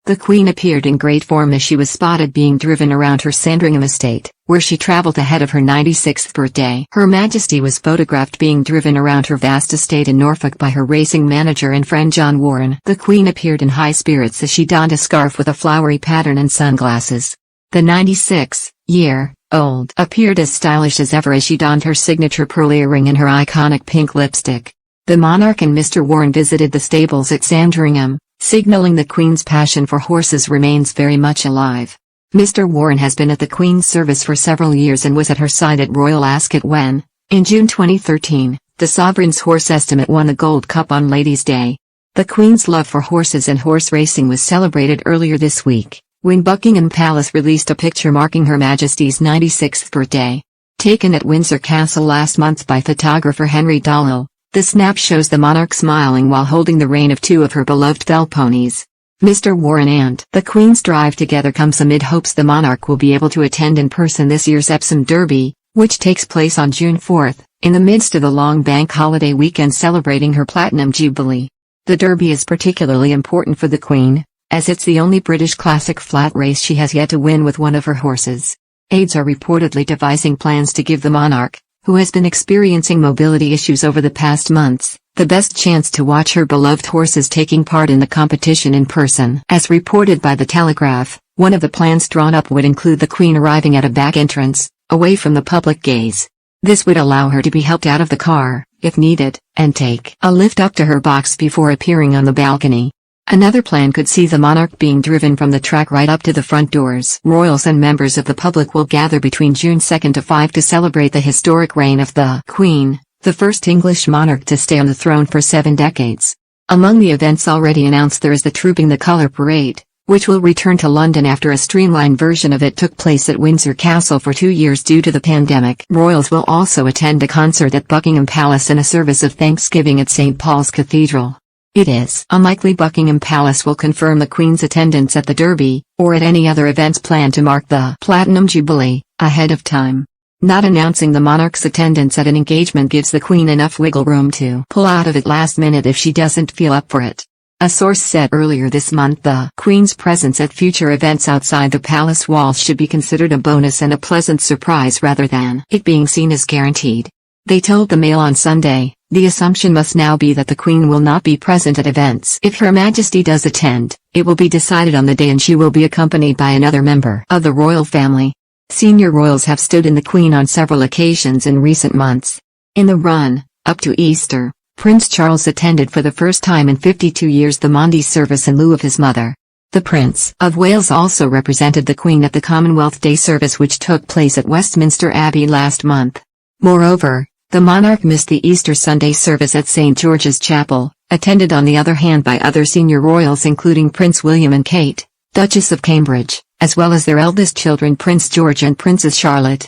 The Queen appeared in great form as she was spotted being driven around her Sandringham estate, where she travelled ahead of her 96th birthday. Her Majesty was photographed being driven around her vast estate in Norfolk by her racing manager and friend John Warren. The Queen appeared in high spirits as she donned a scarf with a flowery pattern and sunglasses. The 96-year-old appeared as stylish as ever as she donned her signature pearl earring and her iconic pink lipstick. The monarch and Mr. Warren visited the stables at Sandringham, signaling the Queen's passion for horses remains very much alive. Mr. Warren has been at the Queen's service for several years and was at her side at Royal Ascot when, in June 2013, the Sovereign's horse estimate won the Gold Cup on Ladies' Day. The Queen's love for horses and horse racing was celebrated earlier this week, when Buckingham Palace released a picture marking Her Majesty's 96th birthday. Taken at Windsor Castle last month by photographer Henry Dollall, the snap shows the monarch smiling while holding the rein of two of her beloved bell ponies. Mr. Warren and the Queen's drive together comes amid hopes the monarch will be able to attend in person this year's Epsom Derby, which takes place on June 4, in the midst of the long bank holiday weekend celebrating her Platinum Jubilee. The Derby is particularly important for the Queen, as it's the only British classic flat race she has yet to win with one of her horses. Aides are reportedly devising plans to give the monarch, who has been experiencing mobility issues over the past months, the best chance to watch her beloved horses taking part in the competition in person. As reported by The Telegraph, one of the plans drawn up would include the Queen arriving at a back entrance, away from the public gaze. This would allow her to be helped out of the car, if needed, and take a lift up to her box before appearing on the balcony. Another plan could see the monarch being driven from the track right up to the front doors. Royals and members of the public will gather between June 2 to 5 to celebrate the historic reign of the Queen, the first English monarch to stay on the throne for 7 decades. Among the events already announced there is the Trooping the Colour Parade, which will return to London after a streamlined version of it took place at Windsor Castle for 2 years due to the pandemic. Royals will also attend a concert at Buckingham Palace and a service of Thanksgiving at St. Paul's Cathedral. It is unlikely Buckingham Palace will confirm the Queen's attendance at the Derby, or at any other events planned to mark the Platinum Jubilee, ahead of time. Not announcing the monarch's attendance at an engagement gives the Queen enough wiggle room to pull out of it last minute if she doesn't feel up for it. A source said earlier this month the Queen's presence at future events outside the palace walls should be considered a bonus and a pleasant surprise rather than it being seen as guaranteed. They told the Mail on Sunday, the assumption must now be that the Queen will not be present at events. If Her Majesty does attend, it will be decided on the day and she will be accompanied by another member of the royal family. Senior royals have stood in the Queen on several occasions in recent months. In the run up to Easter, Prince Charles attended for the first time in 52 years the Maundy service in lieu of his mother. The Prince of Wales also represented the Queen at the Commonwealth Day service which took place at Westminster Abbey last month. Moreover, the monarch missed the Easter Sunday service at St. George's Chapel, attended on the other hand by other senior royals including Prince William and Kate, Duchess of Cambridge, as well as their eldest children Prince George and Princess Charlotte.